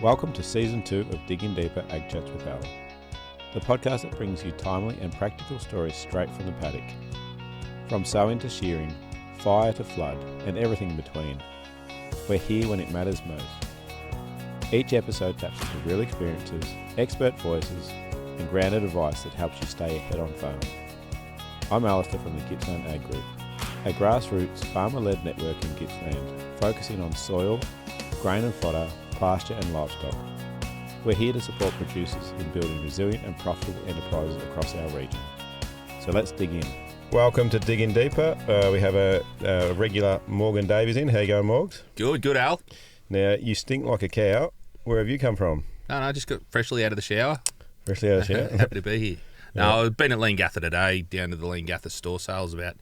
Welcome to Season 2 of Digging Deeper Ag Chats with Al, the podcast that brings you timely and practical stories straight from the paddock. From sowing to shearing, fire to flood, and everything in between. We're here when it matters most. Each episode taps into real experiences, expert voices, and grounded advice that helps you stay ahead on farm. I'm Alistair from the Gippsland Ag Group, a grassroots farmer-led network in Gippsland, focusing on soil, grain and fodder, pasture and livestock. We're here to support producers in building resilient and profitable enterprises across our region. So let's dig in. Welcome to Digging Deeper. We have a regular Morgan Davies in. How you going, Morgs? Good, Al. Now, you stink like a cow. Where have you come from? No, I just got freshly out of the shower. Freshly out of the shower? Happy to be here. No, Yeah. I've been at Leongatha today, down to the Leongatha store sales, about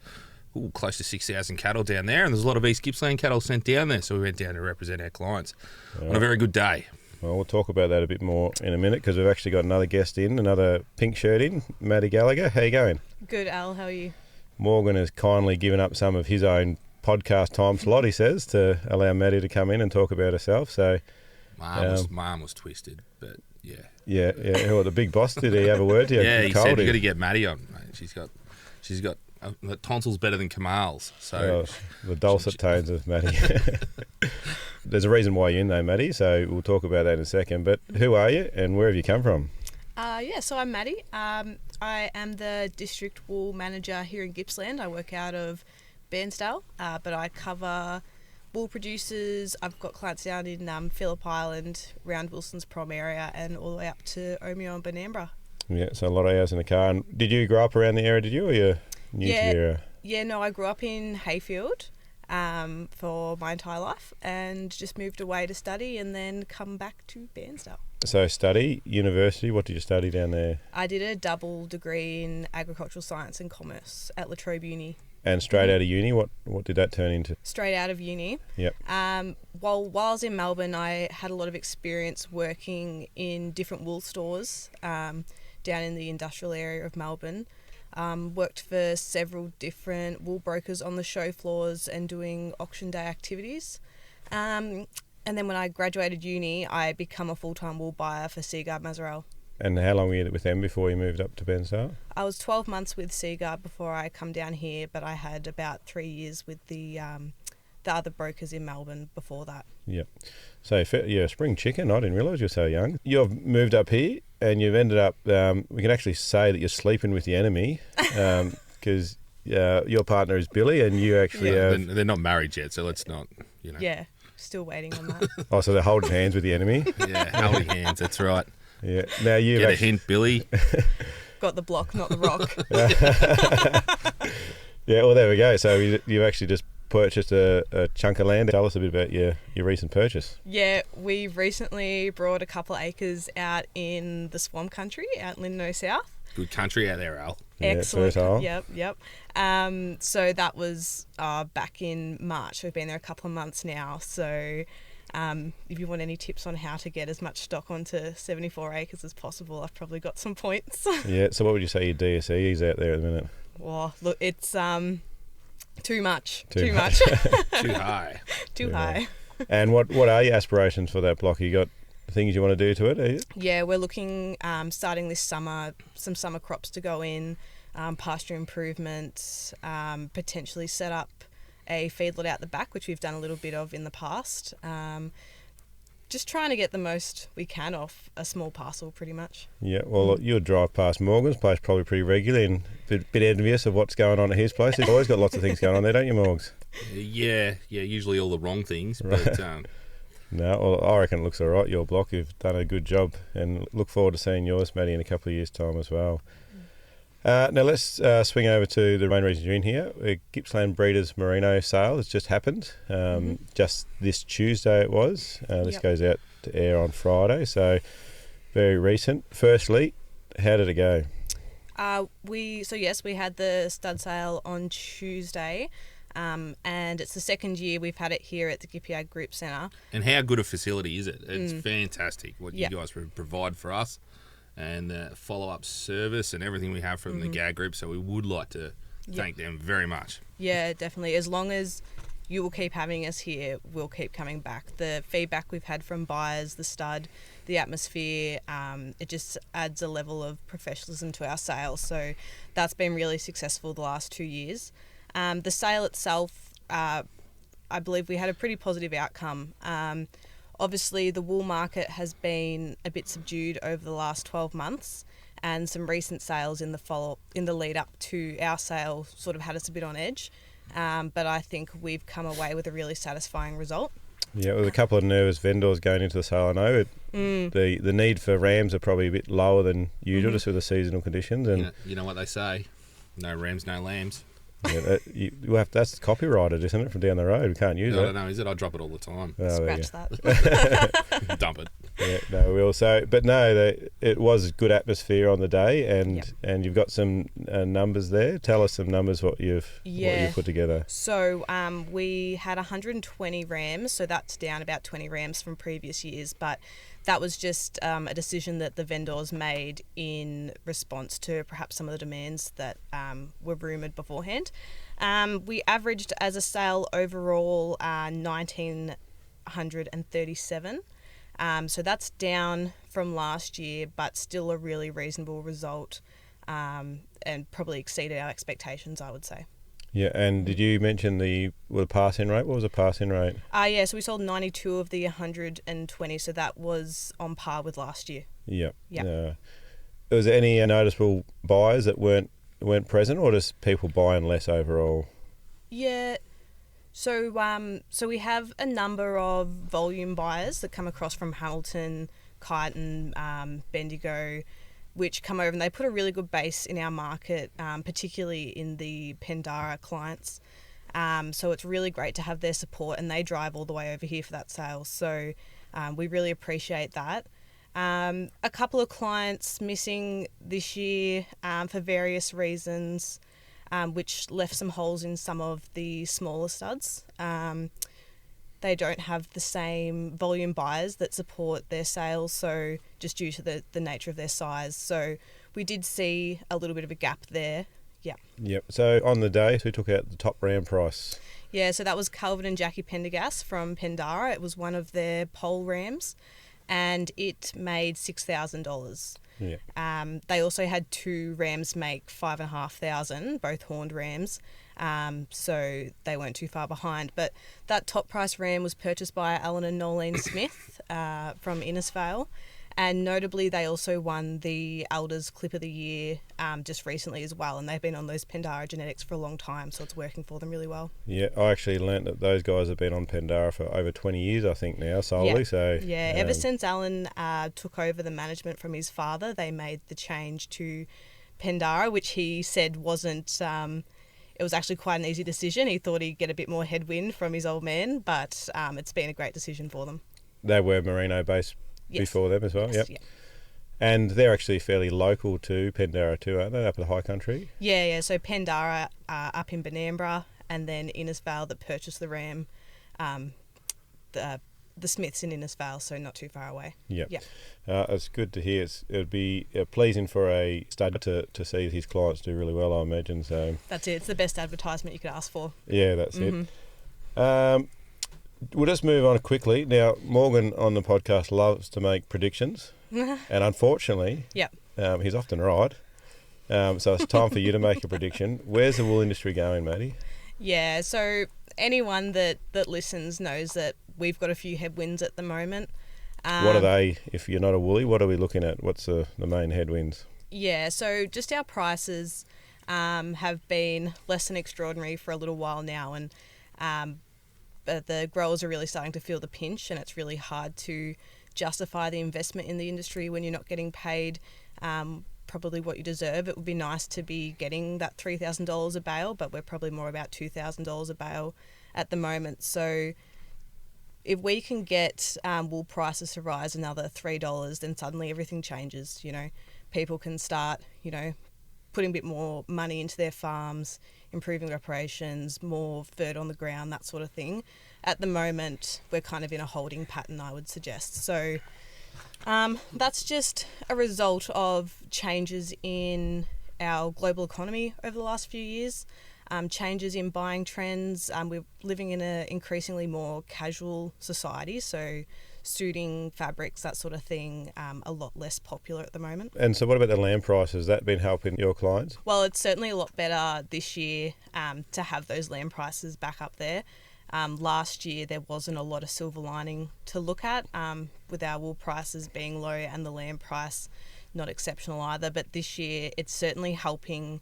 close to 6,000 cattle down there, and there's a lot of East Gippsland cattle sent down there, so we went down to represent our clients on a very good day. Well, we'll talk about that a bit more in a minute because we've actually got another guest in, another pink shirt in, Madi Gallagher. How you going? Good, Al. How are you? Morgan has kindly given up some of his own podcast time slot, he says, to allow Maddie to come in and talk about herself. So, My arm was twisted, but yeah. Yeah. Well, the big boss, did he have a word to you? Yeah, he said you got to get Maddie on, mate. She's got the tonsils better than Kamal's. So the dulcet tones of Maddie. There's a reason why you're in though, Maddie, so we'll talk about that in a second. But who are you and where have you come from? So I'm Maddie. I am the district wool manager here in Gippsland. I work out of Bairnsdale, but I cover wool producers. I've got clients down in Phillip Island, around Wilson's Prom area, and all the way up to Omeo and Benambra. Yeah, so a lot of hours in the car. And did you grow up around the area, did you, or you're new to the area? Yeah, no, I grew up in Hayfield for my entire life and just moved away to study and then come back to Bairnsdale. So study, university, what did you study down there? I did a double degree in agricultural science and commerce at La Trobe Uni. And straight out of uni, what did that turn into? Straight out of uni. Yep. While I was in Melbourne, I had a lot of experience working in different wool stores down in the industrial area of Melbourne. Worked for several different wool brokers on the show floors and doing auction day activities. And then when I graduated uni, I become a full-time wool buyer for Seagard Mazarell. And how long were you with them before you moved up to Bairnsdale? I was 12 months with Seagard before I come down here, but I had about 3 years with the other brokers in Melbourne before that. Yep. So you're a spring chicken. I didn't realise you were so young. You've moved up here and you've ended up, we can actually say that you're sleeping with the enemy because your partner is Billy and you actually... they're not married yet, so let's not, Yeah, still waiting on that. Oh, so they're holding hands with the enemy? Yeah, holding hands, that's right. Yeah. Now you get a hint, Billy. Got the block, not the rock. Yeah, well, there we go. So you've actually just purchased a chunk of land. Tell us a bit about your recent purchase. Yeah, we recently brought a couple of acres out in the swamp country, out in Lindeno South. Good country out there, Al. Excellent. Yeah, Yep. So that was back in March. We've been there a couple of months now. So if you want any tips on how to get as much stock onto 74 acres as possible, I've probably got some points. Yeah, so what would you say your DSE is out there at the minute? Well, look, it's too much. Too much. Too high. Too high. And what are your aspirations for that block? You got things you want to do to it, are you? Yeah, we're looking, starting this summer, some summer crops to go in, pasture improvements, potentially set up a feedlot out the back, which we've done a little bit of in the past. Just trying to get the most we can off a small parcel, pretty much. Yeah, well, you'll drive past Morgan's place probably pretty regularly and a bit envious of what's going on at his place. He's always got lots of things going on there, don't you, Morgs? Yeah, usually all the wrong things, but... No, well, I reckon it looks all right, your block. You've done a good job and look forward to seeing yours, Maddie, in a couple of years' time as well. Now let's swing over to the main reason you're in here. Gippsland Breeders Merino sale has just happened. Just this Tuesday it was. This goes out to air on Friday, so very recent. Firstly, how did it go? We had the stud sale on Tuesday. And it's the second year we've had it here at the Gippy Ag Group Centre. And how good a facility is it? It's fantastic what you guys provide for us, and the follow-up service and everything we have from the GAG Group, so we would like to thank them very much. Yeah, definitely. As long as you will keep having us here, we'll keep coming back. The feedback we've had from buyers, the stud, the atmosphere, it just adds a level of professionalism to our sales. So that's been really successful the last 2 years. The sale itself, I believe we had a pretty positive outcome. Obviously, the wool market has been a bit subdued over the last 12 months, and some recent sales in the lead up to our sale sort of had us a bit on edge. But I think we've come away with a really satisfying result. Yeah, with a couple of nervous vendors going into the sale. I know the need for rams are probably a bit lower than usual, just with the seasonal conditions. And you know what they say: no rams, no lambs. Yeah, that's copyrighted, isn't it, from down the road? We can't use it. I don't know, is it? I drop it all the time. Oh, Scratch that. Dump it. Yeah, no, we also. But no, it was good atmosphere on the day, and you've got some numbers there. Tell us some numbers what you've put together. So we had 120 rams, so that's down about 20 rams from previous years, but that was just a decision that the vendors made in response to perhaps some of the demands that were rumoured beforehand. We averaged as a sale overall 1,937. So that's down from last year, but still a really reasonable result, and probably exceeded our expectations, I would say. Yeah, and did you mention the pass-in rate? What was the pass-in rate? Yeah, so we sold 92 of the 120, so that was on par with last year. Yep. Was there any noticeable buyers that weren't present, or just people buying less overall? Yeah, so we have a number of volume buyers that come across from Hamilton, Kyneton, Bendigo, which come over and they put a really good base in our market, particularly in the Pendara clients. So it's really great to have their support, and they drive all the way over here for that sale. So we really appreciate that. A couple of clients missing this year for various reasons, which left some holes in some of the smaller studs. They don't have the same volume buyers that support their sales, so just due to the nature of their size. So we did see a little bit of a gap there. Yeah. Yep. So on the day, who took out the top ram price? Yeah, so that was Calvin and Jackie Pendergast from Pendara. It was one of their pole rams, and it made $6,000. Yeah. They also had 2 rams make $5,500, both horned rams. So they weren't too far behind. But that top price ram was purchased by Alan and Nolene Smith from Innisfail. And notably, they also won the Elders Clip of the Year just recently as well. And they've been on those Pendara genetics for a long time, so it's working for them really well. Yeah, I actually learnt that those guys have been on Pendara for over 20 years, I think, now, solely. Yeah. So ever since Alan took over the management from his father, they made the change to Pendara, which he said wasn't... it was actually quite an easy decision. He thought he'd get a bit more headwind from his old man, but it's been a great decision for them. They were Merino based before them as well, yes, yep. And they're actually fairly local to Pendara too, aren't they, up in the high country? Yeah, so Pendara up in Benambra, and then Innisfail that purchased the ram, the Smiths in Innisfail, so not too far away. Yep. It's good to hear. It would be pleasing for a stud to see his clients do really well, I imagine. So that's it. It's the best advertisement you could ask for. Yeah, that's it. We'll just move on quickly. Now, Morgan on the podcast loves to make predictions, and unfortunately, he's often right. So it's time for you to make a prediction. Where's the wool industry going, Maddie? Yeah, so anyone that listens knows that we've got a few headwinds at the moment. What are they? If you're not a woolly, what are we looking at? What's the main headwinds? Yeah, so just our prices have been less than extraordinary for a little while now, and but the growers are really starting to feel the pinch, and it's really hard to justify the investment in the industry when you're not getting paid probably what you deserve. It would be nice to be getting that $3,000 a bale, but we're probably more about $2,000 a bale at the moment. So if we can get wool prices to rise another $3, then suddenly everything changes. You know, people can start, putting a bit more money into their farms, improving operations, more further on the ground, that sort of thing. At the moment, we're kind of in a holding pattern, I would suggest. So that's just a result of changes in our global economy over the last few years. changes in buying trends. We're living in an increasingly more casual society, so suiting fabrics, that sort of thing, a lot less popular at the moment. And so what about the lamb price? Has that been helping your clients? Well, it's certainly a lot better this year to have those lamb prices back up there. Last year there wasn't a lot of silver lining to look at, with our wool prices being low and the lamb price not exceptional either. But this year it's certainly helping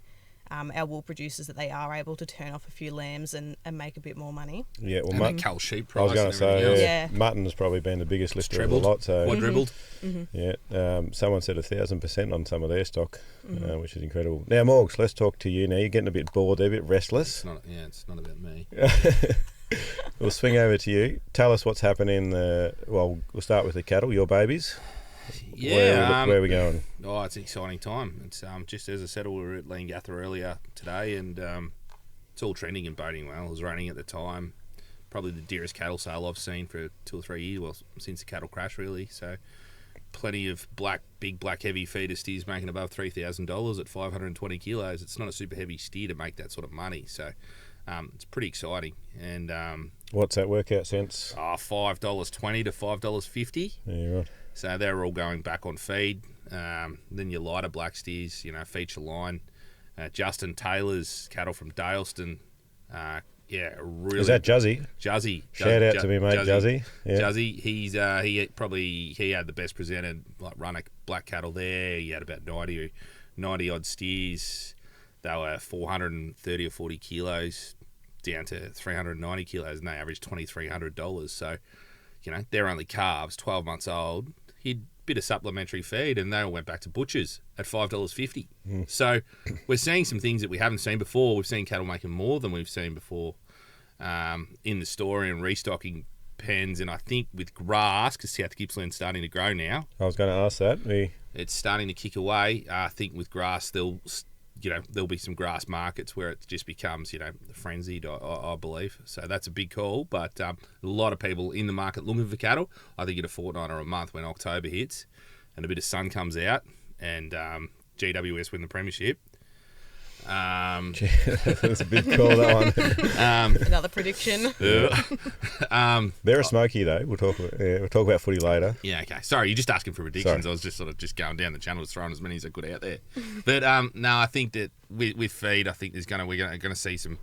our wool producers that they are able to turn off a few lambs and make a bit more money. Yeah, well, and the cull sheep I price. was going to say, else. Yeah. mutton has probably been the biggest lifter of the trebled, lot. So quadrupled. yeah, someone said 1,000% on some of their stock, which is incredible. Now, Morgs, let's talk to you now. You're getting a bit bored there, a bit restless. It's not about me. We'll swing over to you. Tell us what's happening. We'll start with the cattle, your babies. Yeah, where are we going? Oh, it's an exciting time. It's just as I said, we were at Leongatha earlier today, and it's all trending and boding well. It was raining at the time. Probably the dearest cattle sale I've seen for 2 or 3 years. Well, since the cattle crash, really. So, plenty of big black heavy feeder steers making above $3,000 at 520 kilos. It's not a super heavy steer to make that sort of money. So, it's pretty exciting. And what's that workout cents? $5.20 to $5.50. Yeah, right. So they're all going back on feed. Then your lighter black steers, feature line. Justin Taylor's cattle from Daleston. Really. Is that Juzzy? Juzzy. Shout out to me, mate, Juzzy. Yeah. Juzzy. He had the best presented runner black cattle there. He had about 90 odd steers. They were 430 or 40 kilos down to 390 kilos, and they averaged $2,300. So, they're only calves, 12 months old. He'd bit of supplementary feed, and they all went back to butchers at $5.50. So we're seeing some things that we haven't seen before. We've seen cattle making more than we've seen before in the store and restocking pens. And I think with grass, because South Gippsland's starting to grow now. I was going to ask that. It's starting to kick away. I think with grass, there'll be some grass markets where it just becomes, frenzied, I believe. So that's a big call. But a lot of people in the market looking for cattle. I think in a fortnight or a month when October hits and a bit of sun comes out and GWS win the premiership. That's a big call, that one. Another prediction. They're a smoky, though. We'll talk about footy later. Yeah, okay. Sorry, you're just asking for predictions. Sorry. I was just sort of just going down the channel, just throwing as many as I could out there. But no, I think that with feed, I think we're going to see some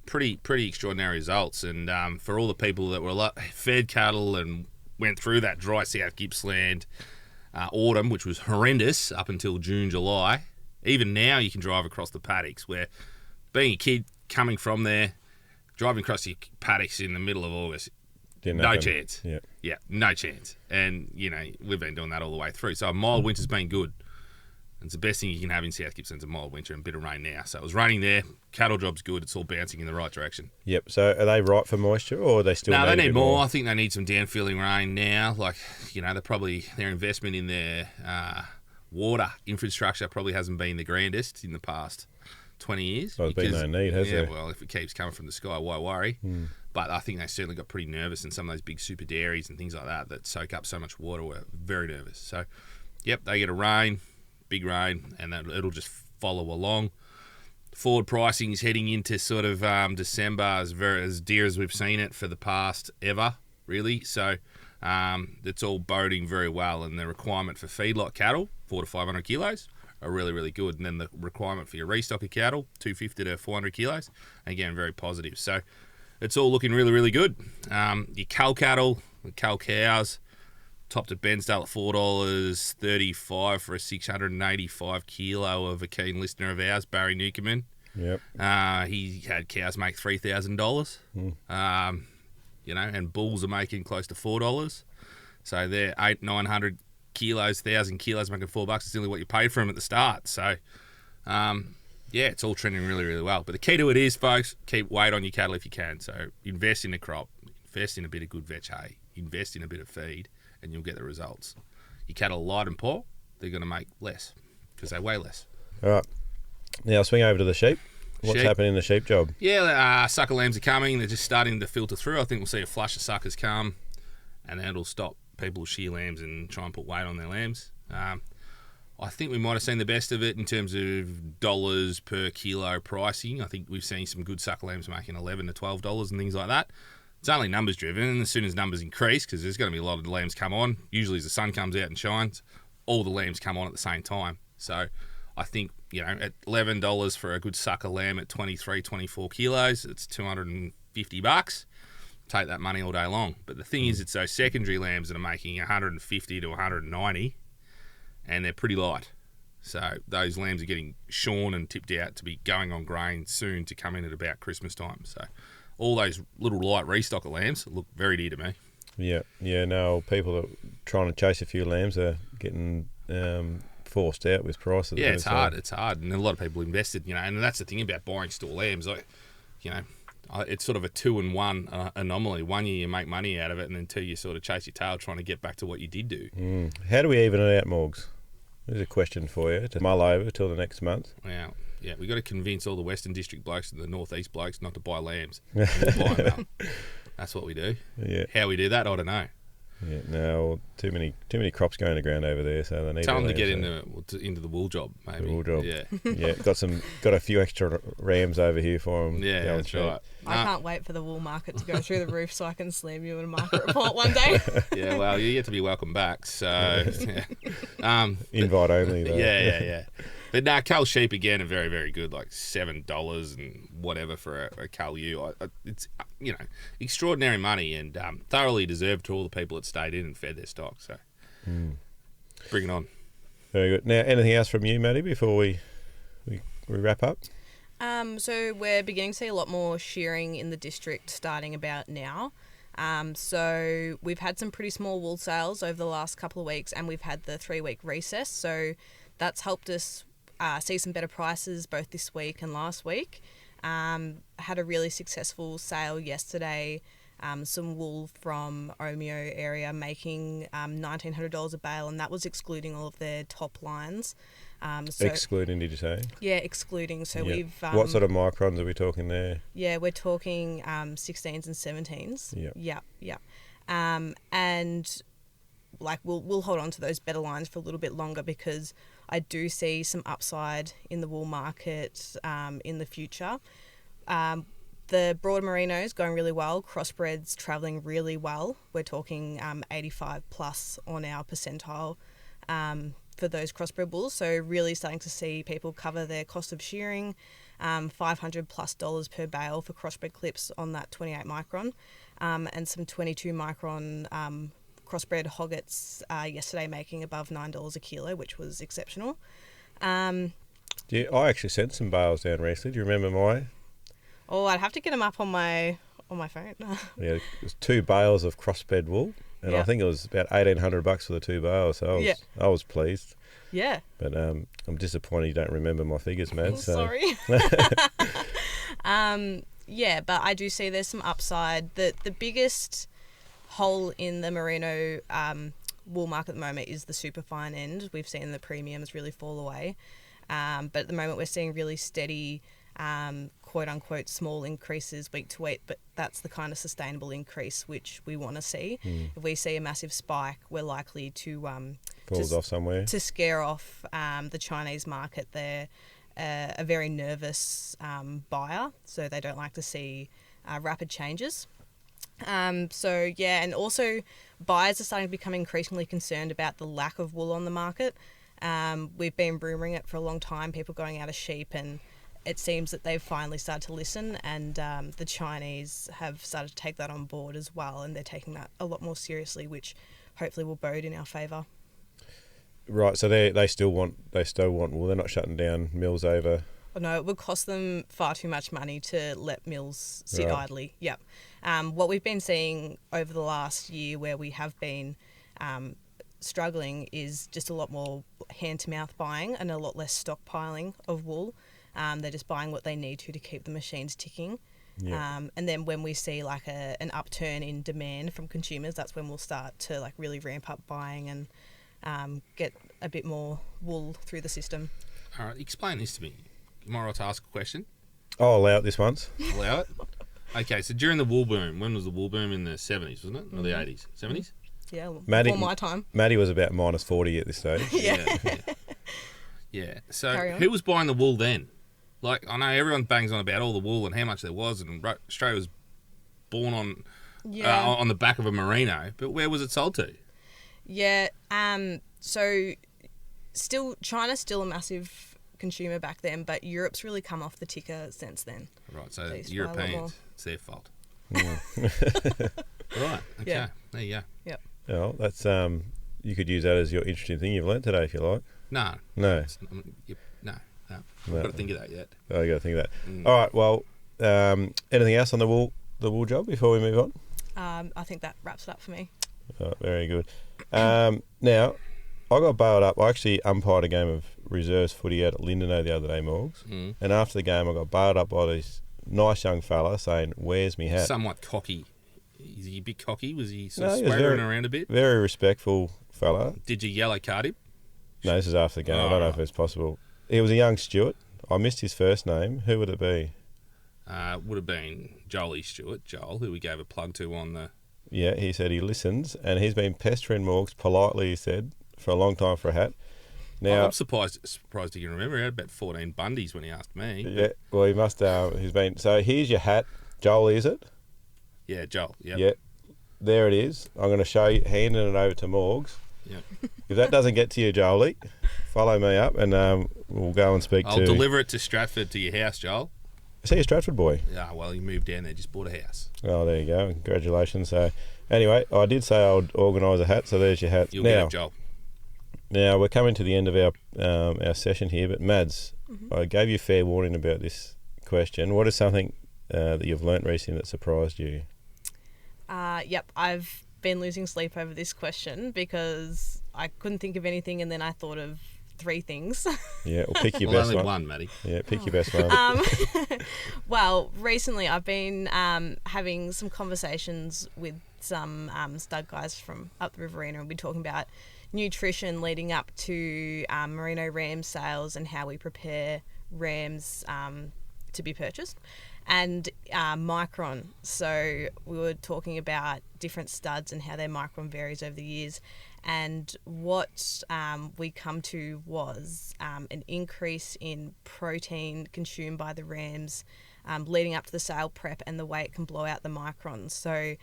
pretty extraordinary results. And for all the people that were fed cattle and went through that dry South Gippsland autumn, which was horrendous up until June, July. Even now, you can drive across the paddocks. Where being a kid coming from there, driving across your paddocks in the middle of August, no chance. Yeah, no chance. And we've been doing that all the way through. So a mild winter's been good. It's the best thing you can have in South Gippsland's a mild winter and a bit of rain now. So it was raining there. Cattle job's good. It's all bouncing in the right direction. Yep. So are they ripe for moisture, or are they still? No, they need more. I think they need some down-filling rain now. Their investment in their water infrastructure probably hasn't been the grandest in the past 20 years. Well, there's been no need, has there? Yeah, well, if it keeps coming from the sky, why worry? But I think they certainly got pretty nervous, and some of those big super dairies and things like that soak up so much water were very nervous. So, yep, they get big rain, and it'll just follow along. Forward pricing is heading into sort of December as dear as we've seen it for the past ever, really. So it's all boding very well, and the requirement for feedlot cattle, 400 to 500 kilos, are really, really good. And then the requirement for your restocker cattle, 250 to 400 kilos, again, very positive. So it's all looking really, really good. Your cull cattle, the cull cows, topped at Bensdale at $4.35 for a 685 kilo of a keen listener of ours, Barry Newcomen. Yep. He had cows make $3,000. And bulls are making close to $4. So they're 900 kilos, 1,000 kilos making $4. It's nearly what you paid for them at the start. So, it's all trending really, really well. But the key to it is, folks, keep weight on your cattle if you can. So invest in a crop, invest in a bit of good veg hay, invest in a bit of feed, and you'll get the results. Your cattle are light and poor, they're going to make less because they weigh less. All right. Now swing over to the sheep. What's happening in the sheep job? Yeah, sucker lambs are coming. They're just starting to filter through. I think we'll see a flush of suckers come, and then it'll stop people shear lambs and try and put weight on their lambs. I think we might have seen the best of it in terms of dollars per kilo pricing. I think we've seen some good sucker lambs making $11 to $12 and things like that. It's only numbers driven, and as soon as numbers increase, because there's going to be a lot of lambs come on, usually as the sun comes out and shines, all the lambs come on at the same time. So I think, at $11 for a good sucker lamb at 23, 24 kilos, it's $250. Take that money all day long. But the thing is, it's those secondary lambs that are making 150 to 190, and they're pretty light. So those lambs are getting shorn and tipped out to be going on grain soon to come in at about Christmas time. So all those little light restocker lambs look very dear to me. Yeah. No, people that are trying to chase a few lambs are getting forced out with prices. Yeah, it's hard. It's hard, and a lot of people invested. And that's the thing about buying store lambs. It's sort of a 2-in-1 anomaly. 1 year you make money out of it, and then 2 you sort of chase your tail trying to get back to what you did do. How do we even it out, Morgs? There's a question for you to mull over till the next month. Yeah, we've got to convince all the Western District blokes and the North East blokes not to buy lambs. We'll buy them up. That's what we do. Yeah. How we do that, I don't know. Yeah, no, too many crops going to ground over there, so they need. Tell them to get into the wool job, maybe. The wool job. Yeah, yeah. Got a few extra rams over here for them. Yeah, that's right. I can't wait for the wool market to go through the roof so I can slam you in a market report one day. Yeah, well, you get to be welcome back. So, invite only. Though. Yeah. But cull sheep again are very, very good, like $7 and whatever for a cull ewe. It's extraordinary money and thoroughly deserved to all the people that stayed in and fed their stock. So bring it on. Very good. Now, anything else from you, Maddie, before we wrap up? So we're beginning to see a lot more shearing in the district starting about now. So we've had some pretty small wool sales over the last couple of weeks, and we've had the 3-week recess. So that's helped us see some better prices both this week and last week. Had a really successful sale yesterday. Some wool from Omeo area making $1,900 a bale, and that was excluding all of their top lines. Excluding, did you say? Yeah, excluding. So we've... what sort of microns are we talking there? Yeah, we're talking 16s and 17s. Yeah. And we'll hold on to those better lines for a little bit longer because I do see some upside in the wool market in the future. The broad merinos going really well, crossbreds travelling really well. We're talking 85 plus on our percentile for those crossbred bulls. So really starting to see people cover their cost of shearing, $500 plus per bale for crossbred clips on that 28 micron, and some 22 micron crossbred hoggets yesterday making above $9 a kilo, which was exceptional. Yeah, I actually sent some bales down recently. Do you remember mine? Oh, I'd have to get them up on my phone. Yeah, it was 2 bales of crossbred wool, and I think it was about $1,800 for the 2 bales. So I was pleased. Yeah. But I'm disappointed you don't remember my figures, man. So. Sorry. Yeah, but I do see there's some upside. The biggest hole in the merino wool market at the moment is the super fine end. We've seen the premiums really fall away. But at the moment we're seeing really steady quote unquote small increases week to week, but that's the kind of sustainable increase which we want to see. If we see a massive spike, we're likely to falls off somewhere to scare off the Chinese market. They're a very nervous buyer, so they don't like to see rapid changes. And also buyers are starting to become increasingly concerned about the lack of wool on the market. We've been rumouring it for a long time, people going out of sheep, and it seems that they've finally started to listen, and the Chinese have started to take that on board as well, and they're taking that a lot more seriously, which hopefully will bode in our favour. Right, so they still want wool. They're not shutting down mills over. Oh, no, it would cost them far too much money to let mills sit idly. Yep. What we've been seeing over the last year, where we have been struggling, is just a lot more hand-to-mouth buying and a lot less stockpiling of wool. They're just buying what they need to keep the machines ticking. Yeah. And then when we see like an upturn in demand from consumers, that's when we'll start to like really ramp up buying and get a bit more wool through the system. All right, explain this to me. Am I right to ask a question? I'll allow it this once. Allow it? Okay, so during the wool boom, when was the wool boom? In the 70s, wasn't it? Or the 80s? 70s? Yeah, Maddie, before my time. Maddie was about -40 at this stage. Yeah. Yeah. So Carry on. who was buying the wool then? Like, I know everyone bangs on about all the wool and how much there was, and Australia was born on on the back of a merino, but where was it sold to? Yeah. So China's still a massive consumer back then, but Europe's really come off the ticker since then. Right. So They supply a lot more. Europeans, it's their fault. Yeah. Right. Okay. Yeah. There you go. Yep. Well, that's you could use that as your interesting thing you've learnt today, if you like. No. No. No. I've No. got to think of that yet. Oh, you got to think of that. All right. Well, anything else on the wool job before we move on? I think that wraps it up for me. Oh, very good. Now, I got bailed up. I actually umpired a game of reserves footy out at Lindenow the other day, Morgs. And after the game, I got bailed up by this nice young fella saying, "Where's me hat?" Somewhat cocky. Is he a bit cocky? Was he sort No, of he was swearing around a bit? Very respectful fella. Did you yellow card him? No, this is after the game. I don't know if it's possible. He was a young Stewart. I missed his first name. Who would it be? Would have been Joel Stewart, Joel, who we gave a plug to on the... Yeah, he said he listens, and he's been pestering Morgs politely, he said, for a long time for a hat. Now, I'm surprised you can remember. He had about 14 Bundys when he asked me. Yeah, well, he must. He's been. So here's your hat, Joel. Is it? Yeah, Joel. Yep. Yeah, there it is. I'm going to show you, handing it over to Morgs. Yep. If that doesn't get to you, Jolie, follow me up, and we'll go and speak I'll deliver it to Stratford, to your house, Joel. Is he a Stratford boy? Yeah, well, he moved down there, just bought a house. Oh, there you go. Congratulations. So, anyway, I did say I would organise a hat, so there's your hat. You'll get it, Joel. Now, we're coming to the end of our session here, but Mads, I gave you fair warning about this question. What is something that you've learnt recently that surprised you? Yep, I've been losing sleep over this question because I couldn't think of anything, and then I thought of 3 things. Yeah, well, pick your Well, best only one. one, Maddie. Yeah, pick your best one. Well, recently I've been having some conversations with some stud guys from up the Riverina, and we're talking about nutrition leading up to Merino ram sales and how we prepare rams to be purchased, and Micron. So we were talking about different studs and how their Micron varies over the years, and what we come to was an increase in protein consumed by the rams leading up to the sale prep, and the way it can blow out the Microns. So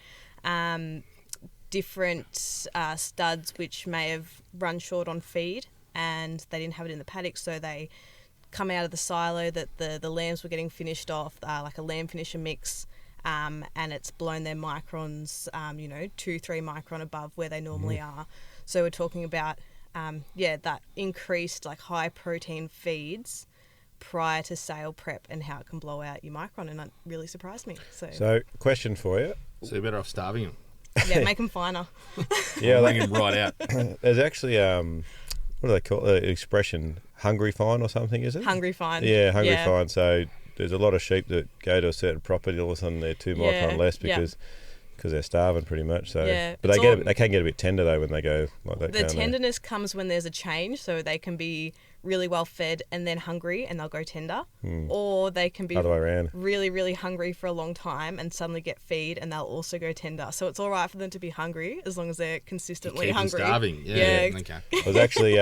different studs which may have run short on feed and they didn't have it in the paddock, so they come out of the silo that the lambs were getting finished off, like a lamb finisher mix, and it's blown their Microns 2-3 micron above where they normally are. So we're talking about that increased like high protein feeds prior to sale prep and how it can blow out your Micron, and that really surprised me. So, question for you. So you're better off starving him. Yeah, make them finer. Yeah, Bring him right out. there's actually what do they call it? The expression hungry fine or something, is it? Hungry fine. Yeah, hungry fine. So there's a lot of sheep that go to a certain property, all of a sudden they're 2 micron less because they're starving pretty much. So, but they can get a bit tender though when they go like that. The tenderness comes when there's a change, so they can be really well fed and then hungry and they'll go tender, or they can be other way around, really, really hungry for a long time and suddenly get feed and they'll also go tender. So it's all right for them to be hungry as long as they're consistently Keep hungry. them starving. Yeah. Okay. I was actually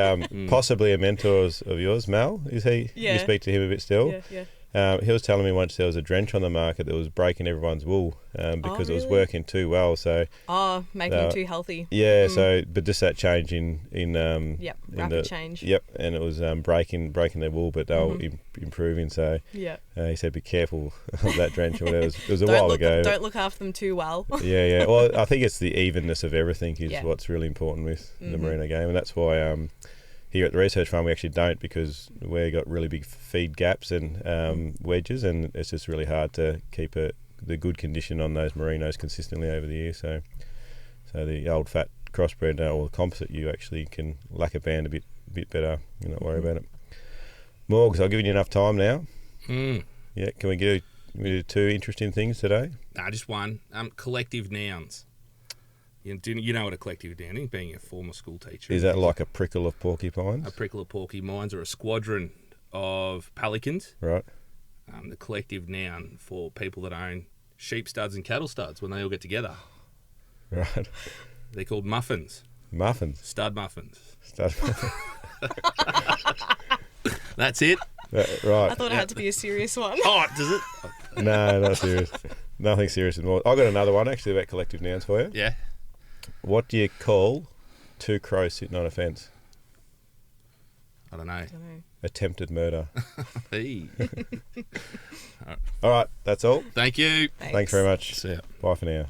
possibly a mentor of yours, Mal. Is he? Yeah. You speak to him a bit still? Yeah. He was telling me once there was a drench on the market that was breaking everyone's wool because it was really? working too well. So making them too healthy. Yeah. So, but just that change in rapid change. Yep, and it was breaking their wool, but they were improving. So he said, be careful of that drench. It was a while ago. Don't look after them too well. Yeah. Well, I think it's the evenness of everything is what's really important with the Merino game, and that's why. Here at the research farm, we actually don't, because we've got really big feed gaps and wedges, and it's just really hard to keep the good condition on those merinos consistently over the year. So the old fat crossbred or the composite, you actually can lack a band a bit better. You're not worried about it. Morgs, I've given you enough time now. Yeah, can we do 2 interesting things today? No, just one. Collective nouns. You know what a collective noun is, being a former school teacher. Is that like a prickle of porcupines? A prickle of porcupines, or a squadron of pelicans. Right. The collective noun for people that own sheep studs and cattle studs when they all get together. Right. They're called muffins. Muffins. Stud muffins. Stud muffins. That's it. Right. I thought it had to be a serious one. Oh, does it? No, not serious. Nothing serious anymore. I've got another one actually about collective nouns for you. Yeah. What do you call two crows sitting on a fence? I don't know. I don't know. Attempted murder. Hey. All right, that's all. Thank you. Thanks very much. See ya. Bye for now.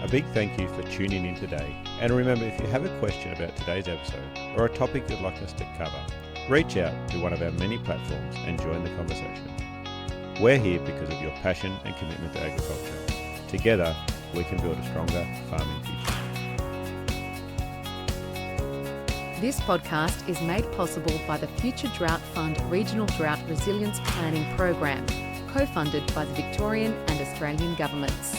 A big thank you for tuning in today. And remember, if you have a question about today's episode or a topic you'd like us to cover, reach out to one of our many platforms and join the conversation. We're here because of your passion and commitment to agriculture. Together, we can build a stronger farming future. This podcast is made possible by the Future Drought Fund Regional Drought Resilience Planning Program, co-funded by the Victorian and Australian governments.